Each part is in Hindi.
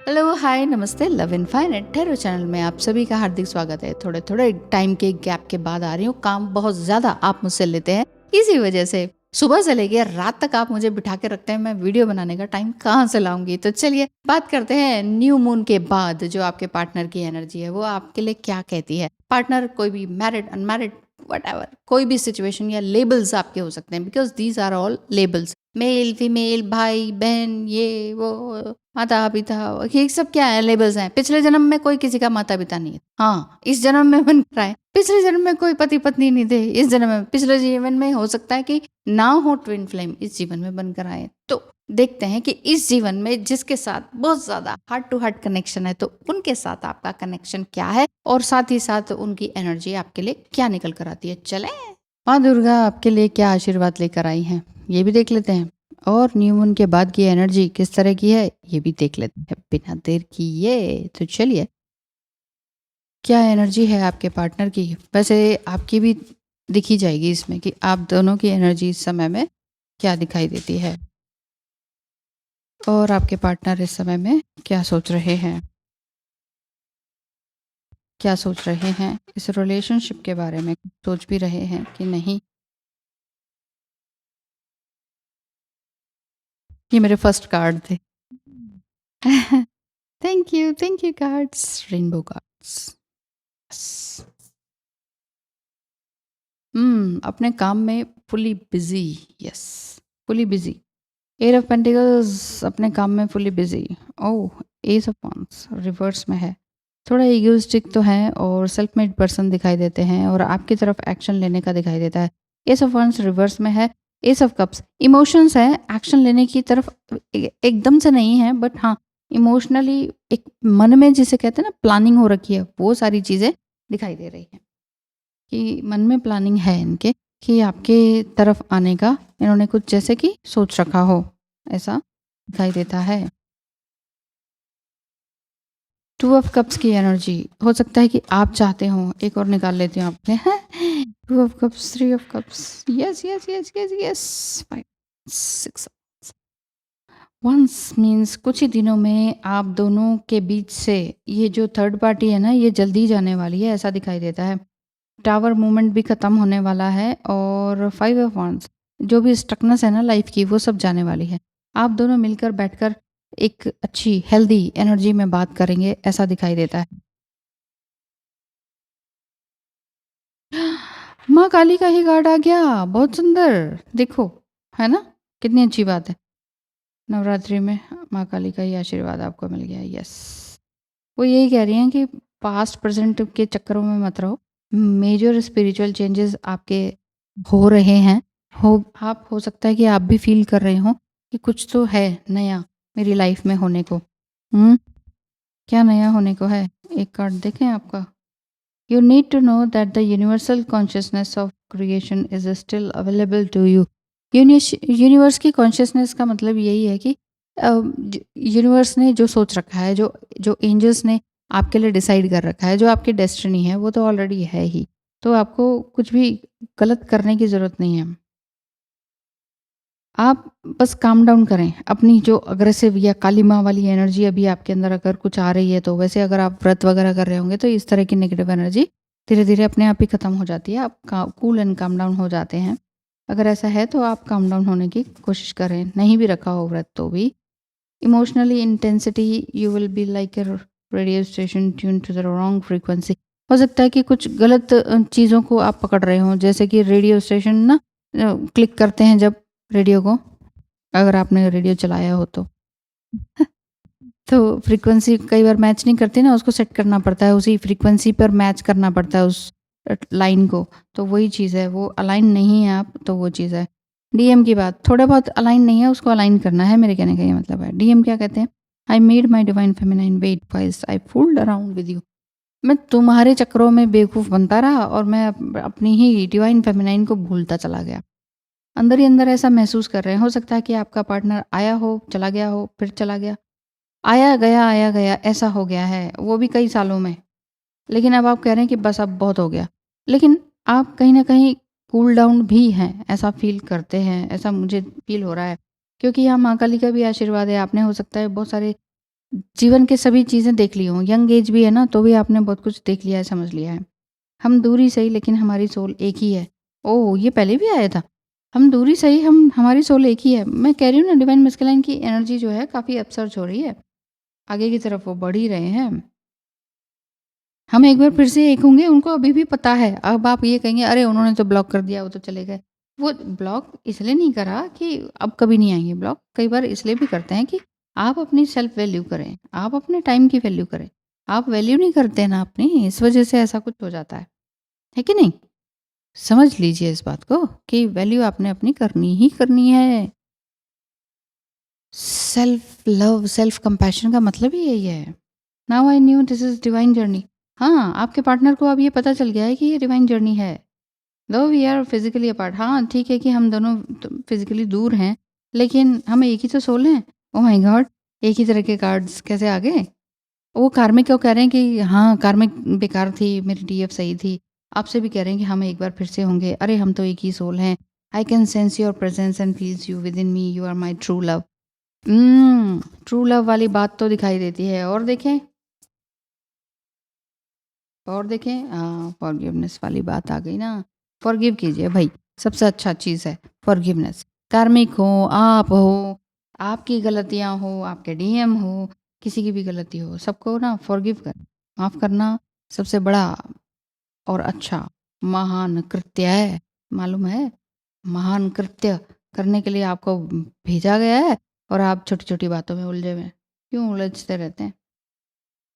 हेलो, हाय, नमस्ते, लव इनफाइनाइट ठहरो चैनल में आप सभी का हार्दिक स्वागत है। थोड़े थोड़े टाइम के गैप के बाद आ रही हूँ। काम बहुत ज़्यादा आप मुझसे लेते हैं, इसी वजह से सुबह से लेके रात तक आप मुझे बिठा के रखते हैं। मैं वीडियो बनाने का टाइम कहाँ से लाऊंगी? तो चलिए बात करते हैं न्यू मून के बाद जो आपके पार्टनर की एनर्जी है वो आपके लिए क्या कहती है। पार्टनर कोई भी, मैरिड, अनमैरिड, वट कोई भी सिचुएशन या लेबल्स आपके हो सकते हैं, because these are all labels. Male, female, भाई, बहन, ये वो, माता पिता, ये सब क्या है? लेबल्स हैं। पिछले जन्म में कोई किसी का माता पिता नहीं है, हाँ इस जन्म में बन रहा है। पिछले जन्म में कोई पति पत्नी नहीं थे, इस जन्म में, पिछले जीवन में हो सकता है कि ना हो ट्विन फ्लेम, इस जीवन में बनकर आए। तो देखते हैं कि इस जीवन में जिसके साथ बहुत ज्यादा हार्ट टू हार्ट कनेक्शन है तो उनके साथ आपका कनेक्शन क्या है और साथ ही साथ उनकी एनर्जी आपके लिए क्या निकल कर आती है। चले माँ दुर्गा आपके लिए क्या आशीर्वाद लेकर आई हैं, ये भी देख लेते हैं। और न्यू मून के बाद की एनर्जी किस तरह की है ये भी देख लेते हैं बिना देर किए। तो चलिए, क्या एनर्जी है आपके पार्टनर की? वैसे आपकी भी दिखी जाएगी इसमें कि आप दोनों की एनर्जी इस समय में क्या दिखाई देती है और आपके पार्टनर इस समय में क्या सोच रहे हैं, क्या सोच रहे हैं इस रिलेशनशिप के बारे में, सोच भी रहे हैं कि नहीं। ये मेरे फर्स्ट कार्ड थे। Thank you cards, rainbow cards. अपने काम में fully busy. Yes, fully busy. Eight of pentacles अपने काम में fully busy. Oh, ace of wands reverse में है। थोड़ा ईगोइस्टिक तो है और सेल्फ मेड पर्सन दिखाई देते हैं और आपकी तरफ एक्शन लेने का दिखाई देता है। एस ऑफ वांड्स रिवर्स में है। एस ऑफ कप्स इमोशंस है, एक्शन लेने की तरफ एकदम से नहीं है, बट हाँ इमोशनली एक मन में जिसे कहते हैं ना प्लानिंग हो रखी है, वो सारी चीज़ें दिखाई दे रही हैं कि मन में प्लानिंग है इनके कि आपके तरफ आने का इन्होंने कुछ जैसे कि सोच रखा हो, ऐसा दिखाई देता है। टू ऑफ कप्स की एनर्जी हो सकता है कि आप चाहते हो, एक और निकाल लेती हूँ आपने। Two of cups, three of cups, yes yes yes yes yes, five, six. Once means कुछ ही दिनों में आप दोनों के बीच से ये जो थर्ड पार्टी है ना ये जल्दी जाने वाली है, ऐसा दिखाई देता है। टावर मूवमेंट भी ख़त्म होने वाला है और फाइव ऑफ वांड्स जो भी स्टकनेस है ना लाइफ की वो सब जाने वाली है। आप दोनों मिलकर बैठकर एक अच्छी हेल्दी एनर्जी में बात करेंगे, ऐसा दिखाई देता है। माँ काली का ही कार्ड आ गया, बहुत सुंदर। देखो, है ना, कितनी अच्छी बात है। नवरात्रि में माँ काली का ही आशीर्वाद आपको मिल गया। यस, वो यही कह रही हैं कि पास्ट प्रेजेंट के चक्करों में मत रहो। मेजर स्पिरिचुअल चेंजेस आपके हो रहे हैं। आप हो सकता है कि आप भी फील कर रहे हो कि कुछ तो है नया मेरी लाइफ में होने को। हम्म क्या नया होने को है? एक कार्ड देखें आपका। You need to know that the universal consciousness of creation is still available to you. Universe की कॉन्शियसनेस का मतलब यही है कि यूनिवर्स ने जो सोच रखा है, जो जो एंजल्स ने आपके लिए डिसाइड कर रखा है, जो आपकी डेस्टिनी है वो तो ऑलरेडी है ही। तो आपको कुछ भी गलत करने की ज़रूरत नहीं है। आप बस काम डाउन करें अपनी जो अग्रेसिव या काली माँ वाली एनर्जी अभी आपके अंदर अगर कुछ आ रही है तो। वैसे अगर आप व्रत वगैरह कर रहे होंगे तो इस तरह की नेगेटिव एनर्जी धीरे धीरे अपने आप ही ख़त्म हो जाती है, आप कूल एंड काम डाउन हो जाते हैं। अगर ऐसा है तो आप काम डाउन होने की कोशिश करें, नहीं भी रखा हो व्रत तो भी। Emotionally intensity you will be like a radio station tune to the wrong frequency. हो सकता है कि कुछ गलत चीज़ों को आप पकड़ रहे हों, जैसे कि रेडियो स्टेशन ना क्लिक करते हैं जब रेडियो को, अगर आपने रेडियो चलाया हो तो। तो फ्रीक्वेंसी कई बार मैच नहीं करती ना, उसको सेट करना पड़ता है, उसी फ्रीक्वेंसी पर मैच करना पड़ता है उस लाइन को। तो वही चीज़ है, वो अलाइन नहीं है आप, तो वो चीज़ है। डीएम की बात, थोड़ा बहुत अलाइन नहीं है, उसको अलाइन करना है, मेरे कहने का ये मतलब है। डीएम क्या कहते हैं? I made my divine feminine wait wise I fooled around with you. मैं तुम्हारे चक्करों में बेवकूफ़ बनता रहा और मैं अपनी ही डिवाइन फेमिनाइन को भूलता चला गया। अंदर ही अंदर ऐसा महसूस कर रहे हैं। हो सकता है कि आपका पार्टनर आया हो, चला गया हो, फिर चला गया, आया गया, ऐसा हो गया है, वो भी कई सालों में। लेकिन अब आप कह रहे हैं कि बस अब बहुत हो गया। लेकिन आप कहीं न कहीं कूल डाउन भी हैं, ऐसा फ़ील करते हैं, ऐसा मुझे फ़ील हो रहा है। क्योंकि यहाँ माँ काली का भी आशीर्वाद है। आपने हो सकता है बहुत सारे जीवन के सभी चीज़ें देख ली हों, यंग एज भी है ना, तो भी आपने बहुत कुछ देख लिया है, समझ लिया है। हम दूरी सही लेकिन हमारी सोल एक ही है। ओह! ये पहले भी आया था। हम दूरी सही हम हमारी सोल एक ही है। मैं कह रही हूँ ना डिवाइन मैस्कुलाइन की एनर्जी जो है काफ़ी अपसर्ज हो रही है। आगे की तरफ वो बढ़ ही रहे हैं। हम एक बार फिर से एक होंगे, उनको अभी भी पता है। अब आप ये कहेंगे अरे उन्होंने तो ब्लॉक कर दिया, वो तो चले गए। वो ब्लॉक इसलिए नहीं करा कि अब कभी नहीं आएँगे ब्लॉक, कई बार इसलिए भी करते हैं कि आप अपनी सेल्फ वैल्यू करें, आप अपने टाइम की वैल्यू करें। आप वैल्यू नहीं करते ना अपनी, इस वजह से ऐसा कुछ हो जाता है कि नहीं? समझ लीजिए इस बात को कि वैल्यू आपने अपनी करनी ही करनी है। सेल्फ लव, सेल्फ कंपैशन का मतलब ही यही है। Now I knew this is divine journey. हाँ, आपके पार्टनर को अब ये पता चल गया है कि ये डिवाइन जर्नी है। दो वी आर फिज़िकली अपार्ट, हाँ, ठीक है कि हम दोनों फिज़िकली दूर हैं, लेकिन हम एक ही तो सोल हैं। Oh my God! एक ही तरह के कार्ड्स कैसे आ गए? वो कार्मिक को कह रहे हैं कि हाँ, कार्मिक बेकार थी, मेरी डीएफ सही थी। आपसे भी कह रहे हैं कि हम एक बार फिर से होंगे। अरे हम तो एक ही सोल हैं। I can sense your presence and feels you within me, you are my true love. True love वाली बात तो दिखाई देती है। और देखें फॉरगिवनेस वाली बात आ गई ना। फॉरगिव कीजिए भाई, सबसे अच्छा चीज़ है फॉरगिवनेस। कार्मिक हो, आप हो, आपकी गलतियाँ हो, आपके डीएम हो, किसी की भी गलती हो, सबको ना फॉरगिव कर, माफ़ करना सबसे बड़ा और अच्छा महान कृत्य है। मालूम है? महान कृत्य करने के लिए आपको भेजा गया है और आप छोटी-छोटी बातों में उलझे हुए हैं। क्यों उलझते रहते हैं?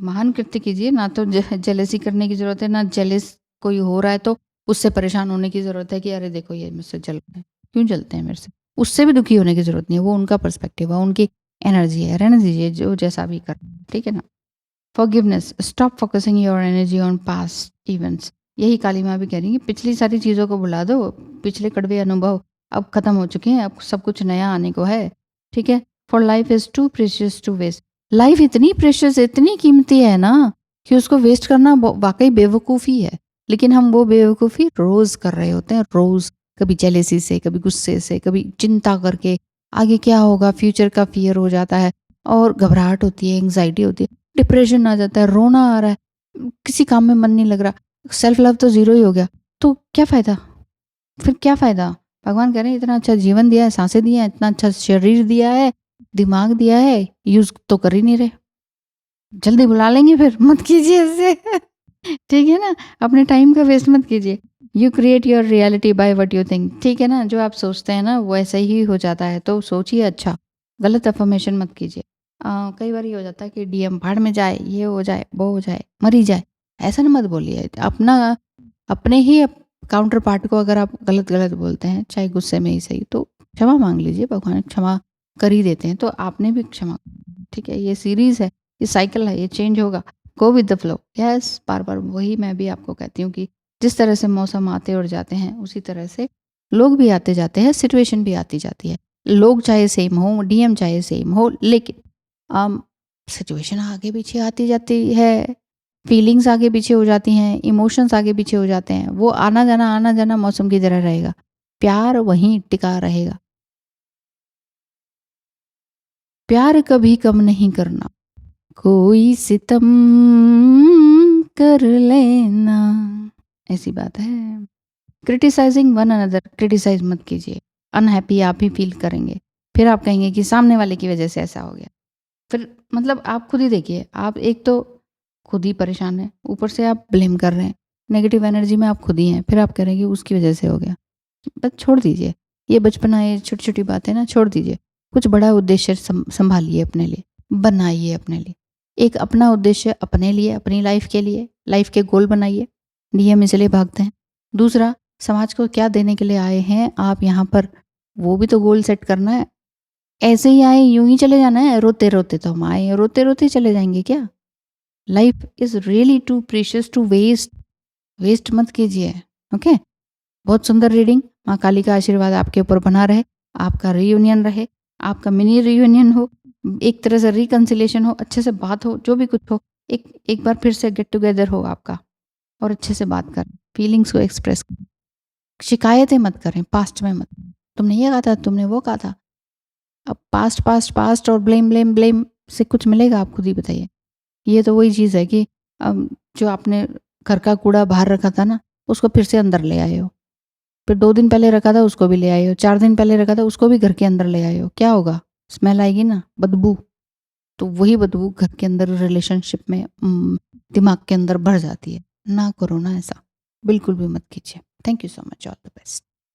महान कृत्य कीजिए, ना तो जेलसी करने की ज़रूरत है, ना जेलस कोई हो रहा है तो उससे परेशान होने की ज़रूरत है कि अरे देखो ये मुझसे जल रहे हैं, क्यों जलते हैं मेरे से? उससे भी दुखी होने की ज़रूरत नहीं है, वो उनका पर्सपेक्टिव है, उनकी एनर्जी है, रहने दीजिए जो जैसा भी कर रहे हैं, ठीक है ना? Forgiveness, stop focusing your energy on past events. यही काली माँ भी कह रही है, पिछली सारी चीज़ों को भुला दो, पिछले कड़वे अनुभव अब खत्म हो चुके हैं, अब सब कुछ नया आने को है, ठीक है? For life is too precious to waste. Life इतनी प्रेशियस, इतनी कीमती है ना कि उसको वेस्ट करना वाकई बेवकूफ़ी है। लेकिन हम वो बेवकूफ़ी रोज़ कर रहे होते हैं, रोज़। कभी जेलेसी से, कभी गुस्से से, कभी चिंता करके आगे क्या होगा, फ्यूचर का फियर हो जाता है और घबराहट होती है, एंग्जाइटी होती है, डिप्रेशन आ जाता है, रोना आ रहा है, किसी काम में मन नहीं लग रहा, सेल्फ लव तो ज़ीरो ही हो गया। तो क्या फ़ायदा? फिर क्या फ़ायदा? भगवान कह रहे हैं इतना अच्छा जीवन दिया है, साँसें दी हैं, इतना अच्छा शरीर दिया है, दिमाग दिया है, यूज़ तो कर ही नहीं रहे। जल्दी बुला लेंगे फिर, मत कीजिए ऐसे। ठीक है ना? अपने टाइम का वेस्ट मत कीजिए। You create your reality by what you think, ठीक है ना? जो आप सोचते हैं ना वो ऐसा ही हो जाता है, तो सोचिए अच्छा, गलत अफ़र्मेशन मत कीजिए। कई बार ये हो जाता है कि डीएम भाड़ में जाए, ये हो जाए, वो हो जाए, मर ही जाए, ऐसा ना मत बोलिए। अपना अपने ही काउंटर पार्ट को अगर आप गलत-गलत बोलते हैं, चाहे गुस्से में ही सही, तो क्षमा माँग लीजिए, भगवान क्षमा कर ही देते हैं, तो आपने भी क्षमा, ठीक है? ये सीरीज़ है, ये साइकिल है, ये चेंज होगा। Go with the flow. Yes, बार-बार वही मैं भी आपको कहती हूँ कि जिस तरह से मौसम आते और जाते हैं, उसी तरह से लोग भी आते जाते हैं, सिचुएशन भी आती जाती है। लोग चाहे सेम हों, डीएम चाहे सेम हो, लेकिन सिचुएशन आगे पीछे आती जाती है, फीलिंग्स आगे पीछे हो जाती हैं, इमोशंस आगे पीछे हो जाते हैं। वो आना जाना मौसम की तरह रहेगा। प्यार वहीं टिका रहेगा। प्यार कभी कम नहीं करना। कोई सितम कर लेना, ऐसी बात है। क्रिटिसाइजिंग वन अनदर, क्रिटिसाइज मत कीजिए। अनहैप्पी आप ही फील करेंगे। फिर आप कहेंगे कि सामने वाले की वजह से ऐसा हो गया। फिर मतलब आप खुद ही देखिए, आप एक तो खुद ही परेशान हैं, ऊपर से आप ब्लेम कर रहे हैं। नेगेटिव एनर्जी में आप खुद ही हैं, फिर आप कह रहे हैं कि उसकी वजह से हो गया। बस छोड़ दीजिए। ये बचपना, ये छोटी-छोटी बातें ना छोड़ दीजिए। कुछ बड़ा उद्देश्य सँभालिए अपने लिए, बनाइए अपने लिए। एक अपना उद्देश्य अपने लिए, अपनी लाइफ़ के लिए, लाइफ़ के गोल बनाइए। नियम इसलिए भागते हैं। दूसरा, समाज को क्या देने के लिए आए हैं आप यहाँ पर, वो भी तो गोल सेट करना है। ऐसे ही आए, यूँ ही चले जाना है, रोते-रोते तो हम आए हैं, रोते-रोते चले जाएँगे क्या? Life is really too precious to waste. Waste मत कीजिए, ओके? बहुत सुंदर रीडिंग। माँ काली का आशीर्वाद आपके ऊपर बना रहे, आपका रियूनियन रहे, आपका मिनी रियूनियन हो, एक तरह से रिकंसिलिएशन हो, अच्छे से बात हो, जो भी कुछ हो, एक एक बार फिर से गेट टुगेदर हो आपका और अच्छे से बात करें, फीलिंग्स को एक्सप्रेस करें। शिकायतें मत करें, पास्ट में मत। तुमने ये कहा था, तुमने वो कहा था। अब पास्ट, पास्ट, पास्ट और ब्लेम, ब्लेम, ब्लेम, से कुछ मिलेगा? आप खुद ही बताइए। ये तो वही चीज़ है कि जो आपने घर का कूड़ा बाहर रखा था ना, उसको फिर से अंदर ले आए हो। फिर 2 दिन पहले रखा था उसको भी ले आए हो, 4 दिन पहले रखा था उसको भी घर के अंदर ले आए हो। क्या होगा? स्मेल आएगी ना, बदबू। तो वही बदबू घर के अंदर रिलेशनशिप में दिमाग के अंदर भर जाती है। ना करो ना ऐसा। बिल्कुल भी मत कीजिए। Thank you so much. All the best.